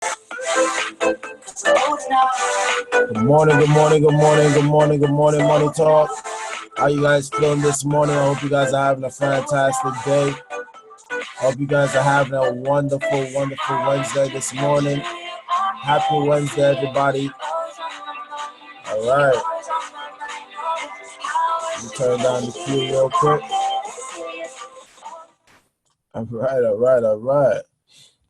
Good morning, good morning, good morning, good morning, good morning, Money Talk. How you guys feeling this morning? I hope you guys are having a fantastic day. Hope you guys are having a wonderful, wonderful Wednesday this morning. Happy Wednesday, everybody. All right. Let me turn down the queue real quick. All right.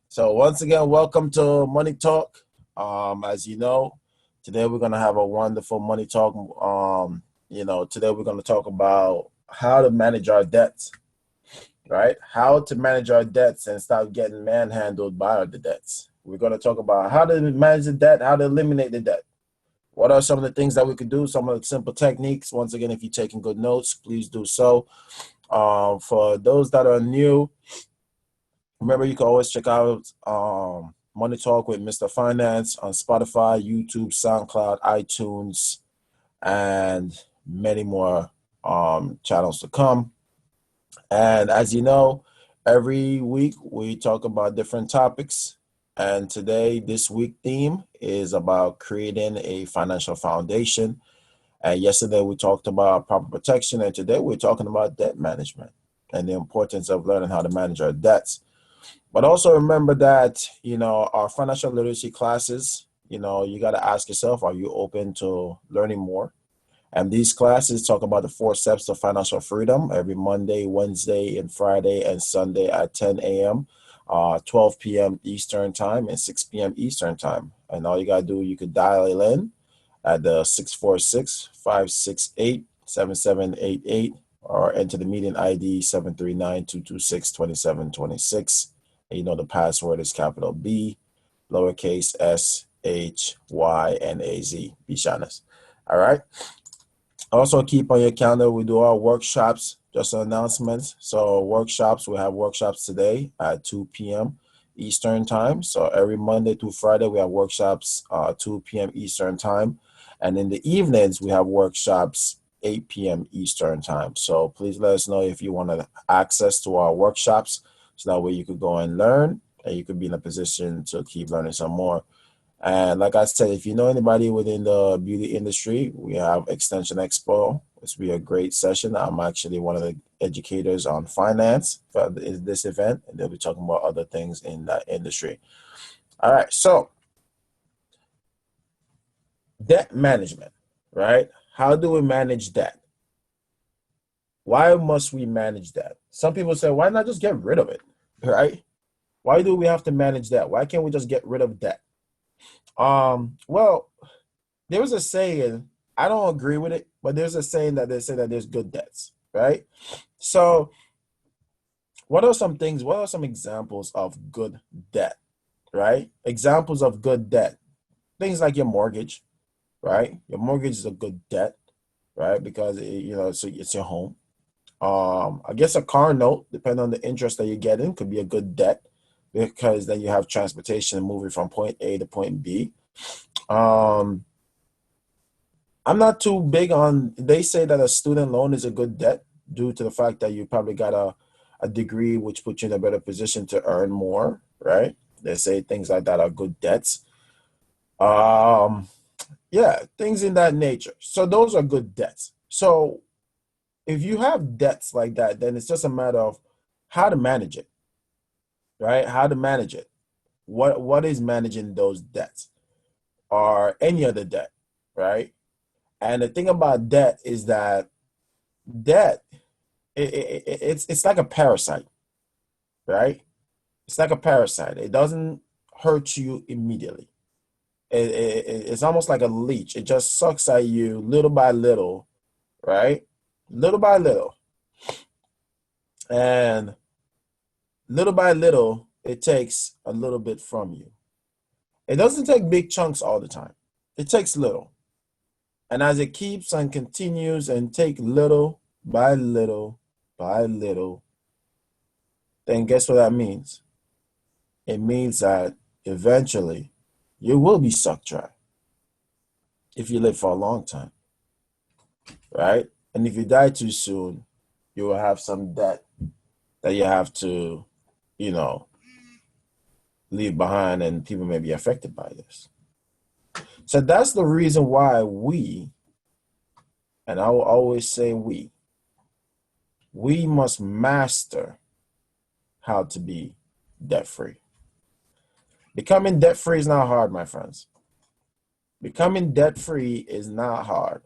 So once again, welcome to Money Talk. As you know, today we're gonna have a wonderful Money Talk. Today we're gonna talk about how to manage our debts, right? How to manage our debts and stop getting manhandled by the debts. We're gonna talk about how to manage the debt, how to eliminate the debt. What are some of the things that we could do? Some of the simple techniques. Once again, if you're taking good notes, please do so. For those that are new, remember, you can always check out Money Talk with Mr. Finance on Spotify, YouTube, SoundCloud, iTunes, and many more channels to come. And as you know, every week we talk about different topics. And today, this week theme is about creating a financial foundation. And yesterday we talked about proper protection. And today we're talking about debt management and the importance of learning how to manage our debts. But also remember that, our financial literacy classes, you got to ask yourself, are you open to learning more? And these classes talk about the 4 steps to financial freedom every Monday, Wednesday, and Friday, and Sunday at 10 a.m., 12 p.m. Eastern time, and 6 p.m. Eastern time. And all you got to do, you could dial in at the 646-568-7788 or enter the meeting ID 739-226-2726. And the password is capital B, lowercase s, h, y, and a, z. Be Shanas. All right. Also, keep on your calendar. We do our workshops, just announcements. So workshops, we have workshops today at 2 p.m. Eastern time. So every Monday through Friday, we have workshops 2 p.m. Eastern time. And in the evenings, we have workshops 8 p.m. Eastern time. So please let us know if you want access to our workshops. So that way you could go and learn and you could be in a position to keep learning some more. And like I said, if you know anybody within the beauty industry, we have Extension Expo. This will be a great session. I'm actually one of the educators on finance for this event, and they'll be talking about other things in that industry. All right, so debt management, right? How do we manage debt? Why must we manage debt? Some people say, why not just get rid of it, right? Why do we have to manage debt? Why can't we just get rid of debt? Well, there's a saying, I don't agree with it, but there's a saying that they say that there's good debts, right? So what are some examples of good debt, right? Examples of good debt. Things like your mortgage, right? Your mortgage is a good debt, right? Because it's your home. I guess a car note, depending on the interest that you're getting, could be a good debt because then you have transportation moving from point A to point B. I'm not too big on, they say that a student loan is a good debt due to the fact that you probably got a degree which puts you in a better position to earn more, right? They say things like that are good debts. Yeah, things in that nature. So those are good debts. So if you have debts like that, then it's just a matter of how to manage it, right? How to manage it. What is managing those debts or any other debt, right? And the thing about debt is that debt, it's like a parasite, right? It's like a parasite. It doesn't hurt you immediately. It's almost like a leech. It just sucks at you little by little, right? Little by little. And little by little, it takes a little bit from you. It doesn't take big chunks all the time. It takes little. And as it keeps and continues and take little by little by little, then guess what that means? It means that eventually you will be sucked dry if you live for a long time, right? And if you die too soon, you will have some debt that you have to, leave behind, and people may be affected by this. So that's the reason why and I will always say we must master how to be debt free. Becoming debt free is not hard, my friends. Becoming debt free is not hard.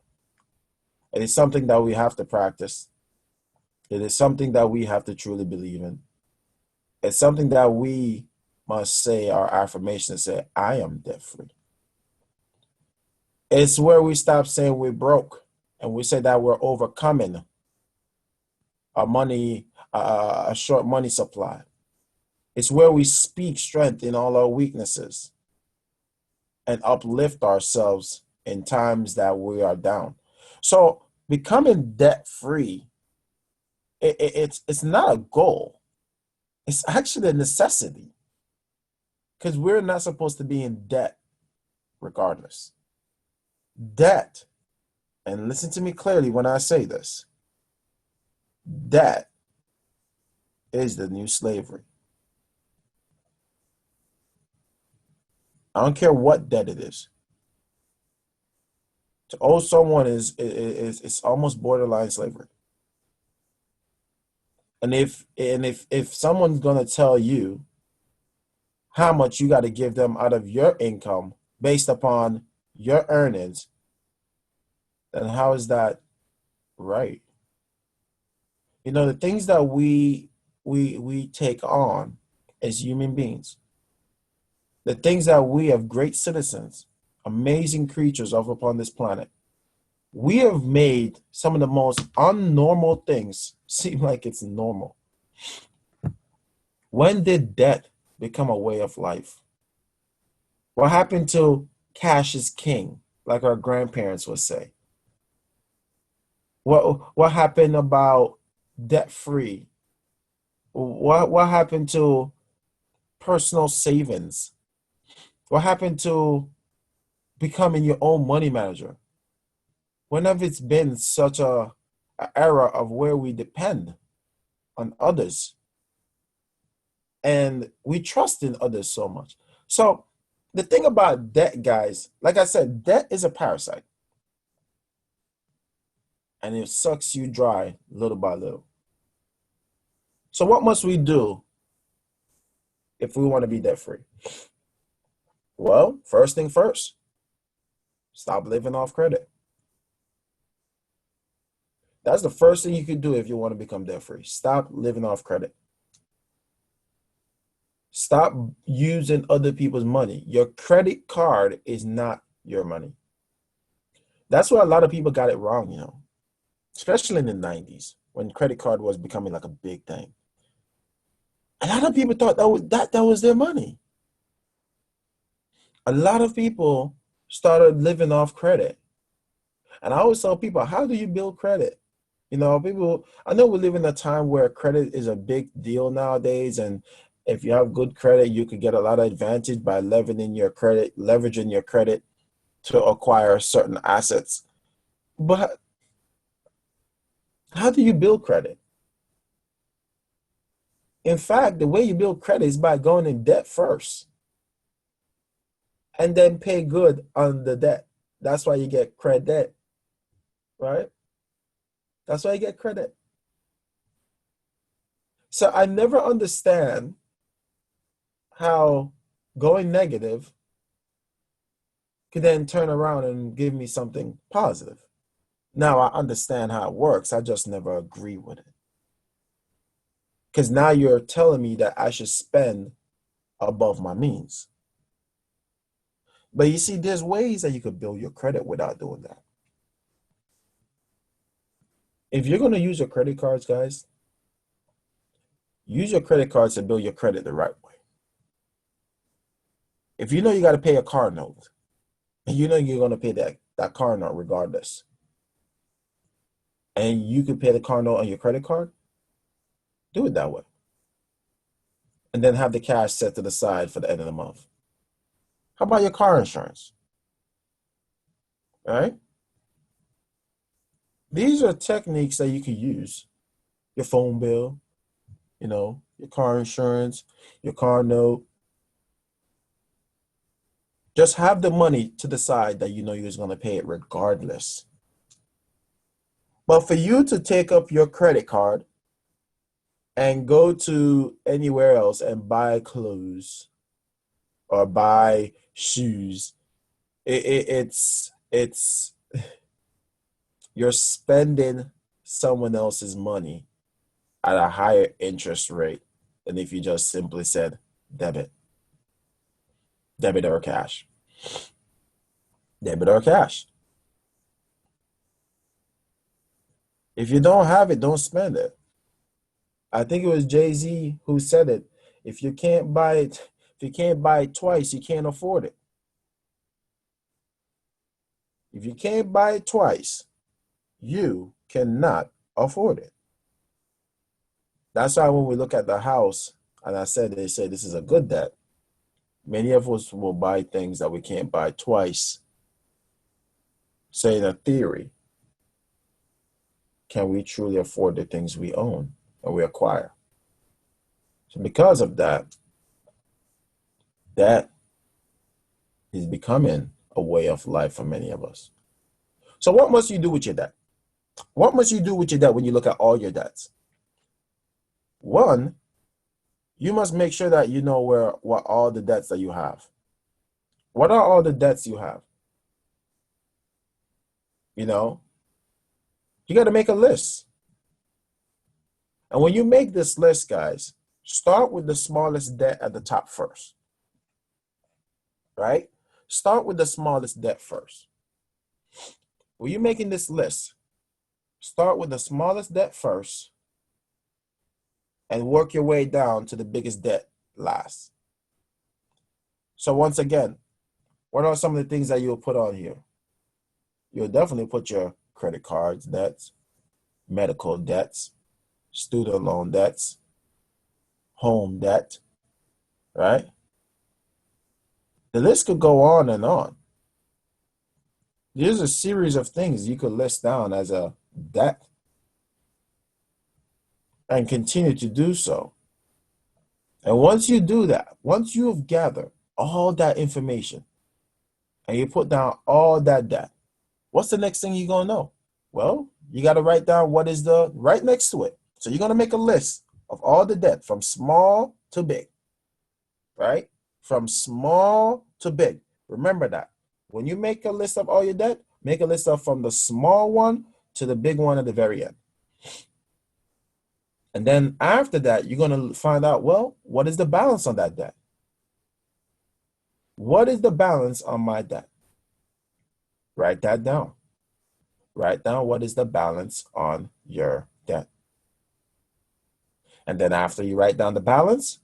It is something that we have to practice. It is something that we have to truly believe in. It's something that we must say our affirmation and say, I am debt free. It's where we stop saying we're broke and we say that we're overcoming a short money supply. It's where we speak strength in all our weaknesses and uplift ourselves in times that we are down. So becoming debt free, it's not a goal. It's actually a necessity because we're not supposed to be in debt regardless. Debt, and listen to me clearly when I say this, debt is the new slavery. I don't care what debt it is. To owe someone is almost borderline slavery. And if someone's gonna tell you how much you got to give them out of your income based upon your earnings, then how is that right? You know, the things that we take on as human beings, the things that we have great citizens, amazing creatures of upon this planet, we have made some of the most unnormal things seem like it's normal. When did debt become a way of life? What happened to cash is king, like our grandparents would say? What happened about debt free? What happened to personal savings? What happened to becoming your own money manager? When have it been such a era of where we depend on others and we trust in others so much? So the thing about debt, guys, like I said, debt is a parasite and it sucks you dry little by little. So what must we do if we want to be debt free? Well, first thing first, stop living off credit. That's the first thing you could do if you want to become debt free. Stop living off credit. Stop using other people's money. Your credit card is not your money. That's why a lot of people got it wrong, you know, especially in the 90s when credit card was becoming like a big thing. A lot of people thought that was their money. A lot of people started living off credit. And I always tell people, how do you build credit? You know, people, I know we live in a time where credit is a big deal nowadays. And if you have good credit, you could get a lot of advantage by leveraging your credit to acquire certain assets. But how do you build credit? In fact, the way you build credit is by going in debt first and then pay good on the debt. That's why you get credit, right? That's why you get credit. So I never understand how going negative could then turn around and give me something positive. Now I understand how it works. I just never agree with it. Because now you're telling me that I should spend above my means. But you see, there's ways that you could build your credit without doing that. If you're going to use your credit cards, guys, use your credit cards to build your credit the right way. If you know you got to pay a car note, and you know you're going to pay that car note regardless, and you can pay the car note on your credit card, do it that way. And then have the cash set to the side for the end of the month. How about your car insurance? All right? These are techniques that you can use. Your phone bill, you know, your car insurance, your car note. Just have the money to the side that you know you're going to pay it regardless. But for you to take up your credit card and go to anywhere else and buy clothes or buy shoes, it's you're spending someone else's money at a higher interest rate than if you just simply said debit, debit or cash, debit or cash. If you don't have it, don't spend it. I think it was Jay-Z who said it. If you can't buy it, if you can't buy it twice, you can't afford it. If you can't buy it twice, you cannot afford it. That's why when we look at the house, and they say this is a good debt, many of us will buy things that we can't buy twice. Say in a theory, can we truly afford the things we own and we acquire? So because of that, that is becoming a way of life for many of us. So what must you do with your debt? What must you do with your debt when you look at all your debts? One, you must make sure that you know what all the debts that you have. What are all the debts you have? You know, you got to make a list. And when you make this list, guys, start with the smallest debt at the top first. Right? Start with the smallest debt first. When you're making this list, start with the smallest debt first and work your way down to the biggest debt last. So once again, what are some of the things that you'll put on here? You'll definitely put your credit cards debts, medical debts, student loan debts, home debt, right? The list could go on and on. There's a series of things you could list down as a debt and continue to do so. And once you do that, once you have gathered all that information and you put down all that debt, what's the next thing you're going to know? Well, you got to write down what is the right next to it. So you're going to make a list of all the debt from small to big, right? From small to big. Remember that. When you make a list of all your debt, make a list of from the small one to the big one at the very end. And then after that, you're going to find out, well, what is the balance on that debt? What is the balance on my debt? Write that down. Write down what is the balance on your debt. And then after you write down the balance,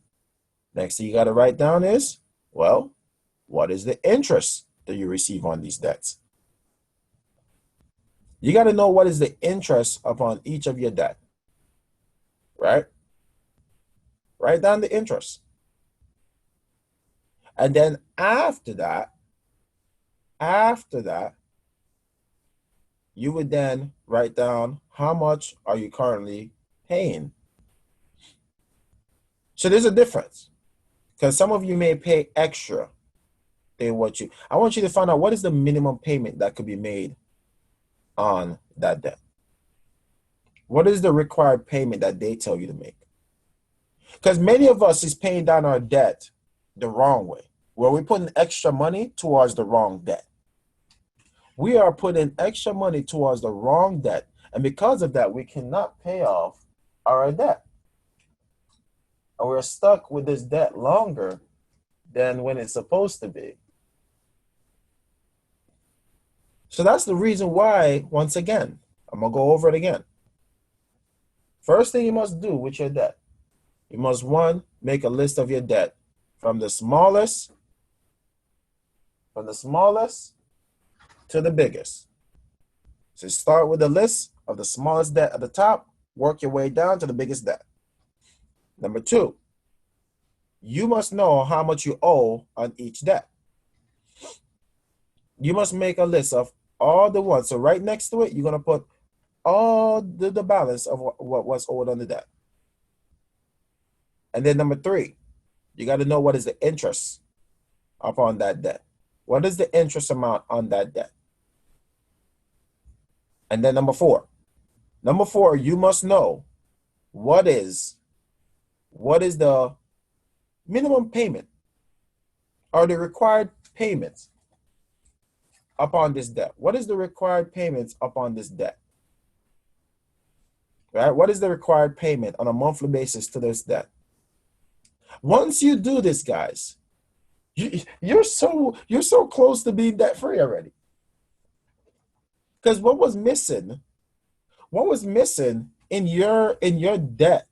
next thing you got to write down is, well, what is the interest that you receive on these debts? You got to know what is the interest upon each of your debt, right? Write down the interest. And then after that, you would then write down how much are you currently paying. So there's a difference because some of you may pay extra than I want you to find out what is the minimum payment that could be made on that debt. What is the required payment that they tell you to make? Because many of us is paying down our debt the wrong way, where we're putting extra money towards the wrong debt. We are putting extra money towards the wrong debt, and because of that, we cannot pay off our debt. And we're stuck with this debt longer than when it's supposed to be. So that's the reason why, once again, I'm going to go over it again. First thing you must do with your debt, you must, one, make a list of your debt from the smallest to the biggest. So start with the list of the smallest debt at the top, work your way down to the biggest debt. Number two, you must know how much you owe on each debt. You must make a list of all the ones. So right next to it, you're going to put all the balance of what was owed on the debt. And then number three, you got to know what is the interest upon that debt. What is the interest amount on that debt? And then number four, you must know what is the minimum payment or the required payments upon this debt. What is the required payments upon this debt? Right? What is the required payment on a monthly basis to this debt? Once you do this, guys, you're so close to being debt free already. Because what was missing in your debt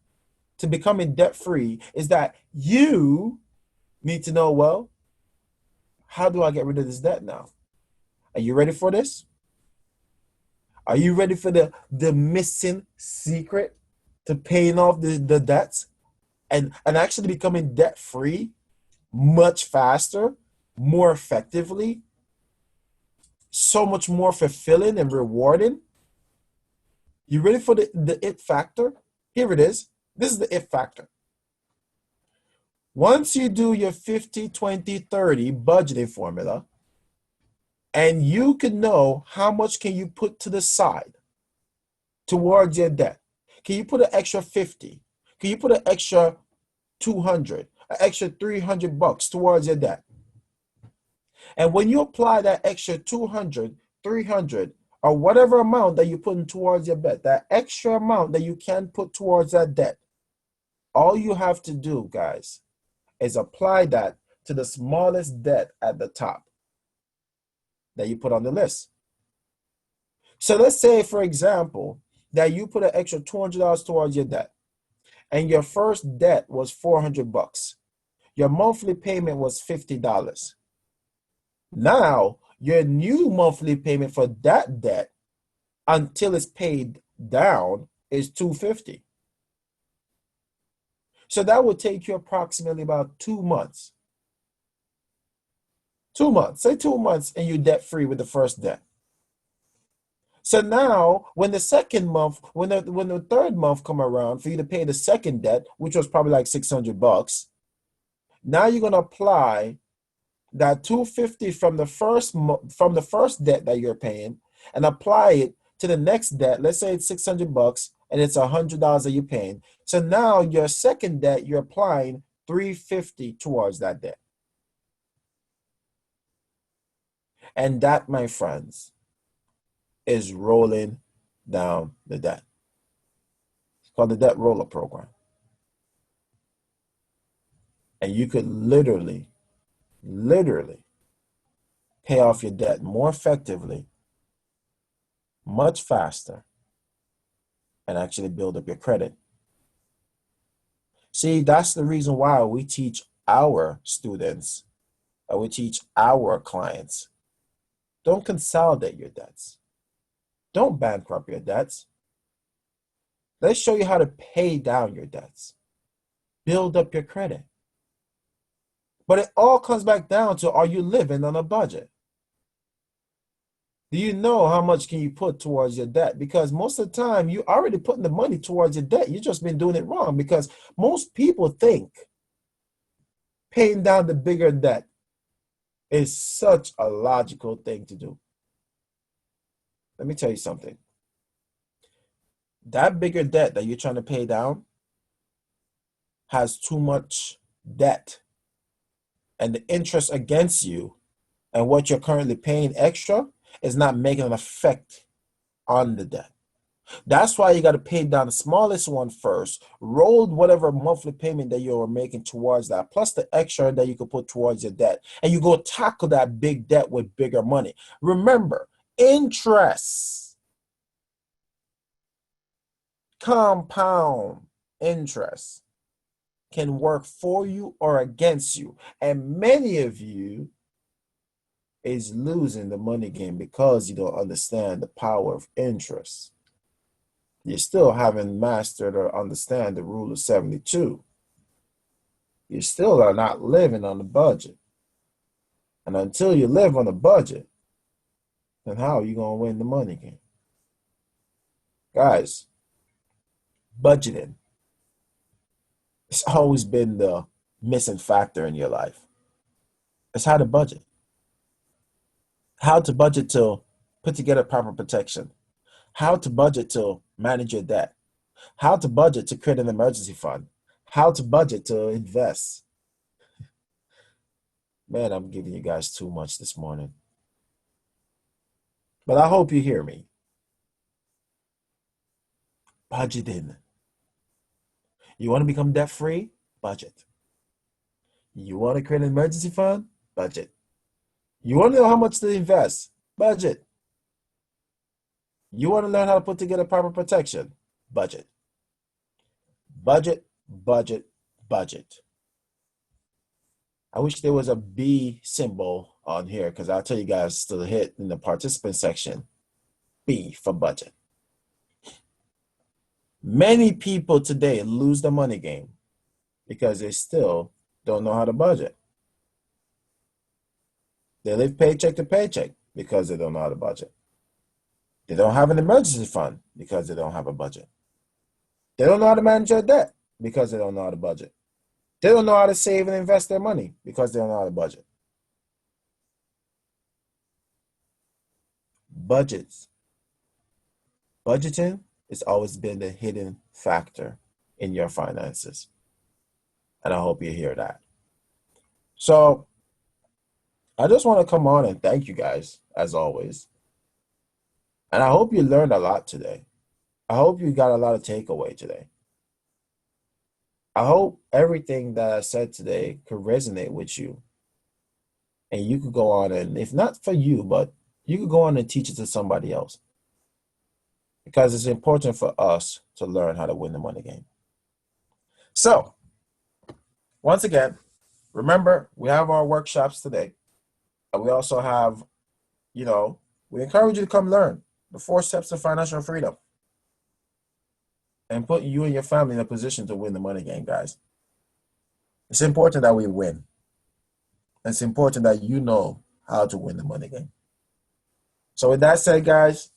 to becoming debt free is that you need to know, well, how do I get rid of this debt now? Are you ready for this? Are you ready for the missing secret to paying off the debts and actually becoming debt free much faster, more effectively, so much more fulfilling and rewarding? You ready for the it factor? Here it is. This is the it factor. Once you do your 50-20-30 budgeting formula, and you can know how much can you put to the side towards your debt. Can you put an extra 50? Can you put an extra 200, an extra $300 towards your debt? And when you apply that extra 200, 300, or whatever amount that you're putting towards your debt, that extra amount that you can put towards that debt, all you have to do, guys, is apply that to the smallest debt at the top that you put on the list. So let's say, for example, that you put an extra $200 towards your debt, and your first debt was $400. Your monthly payment was $50. Now, your new monthly payment for that debt until it's paid down is $250. So that would take you approximately about 2 months. 2 months, say 2 months, and you're debt free with the first debt. So now, when the second month, when the third month come around for you to pay the second debt, which was probably like $600, now you're gonna apply that $250 from the first debt that you're paying, and apply it to the next debt. Let's say it's $600 and it's $100 that you're paying. So now your second debt, you're applying $350 towards that debt. And that, my friends, is rolling down the debt. It's called the debt roller program. And you could literally pay off your debt more effectively, much faster, and actually build up your credit. See, that's the reason why we teach our students, and we teach our clients, don't consolidate your debts. Don't bankrupt your debts. Let's show you how to pay down your debts. Build up your credit. But it all comes back down to, are you living on a budget? Do you know how much can you put towards your debt? Because most of the time, you're already putting the money towards your debt. You've just been doing it wrong, because most people think paying down the bigger debt is such a logical thing to do. Let me tell you something. That bigger debt that you're trying to pay down has too much debt, and the interest against you and what you're currently paying extra is not making an effect on the debt. That's why you got to pay down the smallest one first, roll whatever monthly payment that you're making towards that, plus the extra that you could put towards your debt, and you go tackle that big debt with bigger money. Remember, interest, compound interest, can work for you or against you. And many of you is losing the money game because you don't understand the power of interest. You still haven't mastered or understand the rule of 72. You still are not living on a budget. And until you live on a budget, then how are you going to win the money game? Guys, budgeting, it's always been the missing factor in your life. It's how to budget. how to budget to put together proper protection, how to budget to manage your debt, how to budget to create an emergency fund, how to budget to invest. Man, I'm giving you guys too much this morning. But I hope you hear me. Budget in. You want to become debt free? Budget. You want to create an emergency fund? Budget. You want to know how much to invest? Budget. You want to learn how to put together proper protection? Budget. Budget, budget, budget. I wish there was a B symbol on here because I'll tell you guys to hit in the participant section. B for budget. Many people today lose the money game because they still don't know how to budget. They live paycheck to paycheck because they don't know how to budget. They don't have an emergency fund because they don't have a budget. They don't know how to manage their debt because they don't know how to budget. They don't know how to save and invest their money because they don't know how to budget. Budgets. Budgeting has always been the hidden factor in your finances. And I hope you hear that. So I just want to come on and thank you guys, as always. And I hope you learned a lot today. I hope you got a lot of takeaway today. I hope everything that I said today could resonate with you. And you could go on and, if not for you, but you could go on and teach it to somebody else. Because it's important for us to learn how to win the money game. So, once again, remember, we have our workshops today. And we also have, we encourage you to come learn the 4 steps to financial freedom. And put you and your family in a position to win the money game, guys. It's important that we win. It's important that you know how to win the money game. So with that said, guys,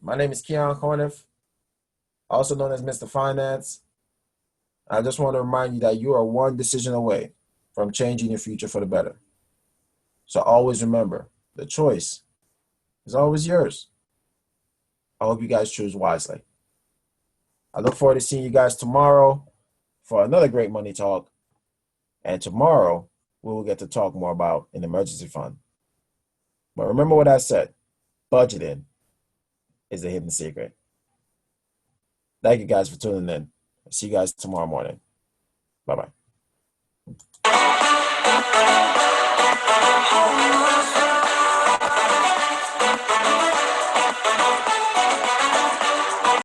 my name is Keyon Corniffe, also known as Mr. Finance. I just want to remind you that you are one decision away from changing your future for the better. So always remember, the choice is always yours. I hope you guys choose wisely. I look forward to seeing you guys tomorrow for another great money talk. And tomorrow, we will get to talk more about an emergency fund. But remember what I said, budgeting is a hidden secret. Thank you guys for tuning in. See you guys tomorrow morning. Bye-bye.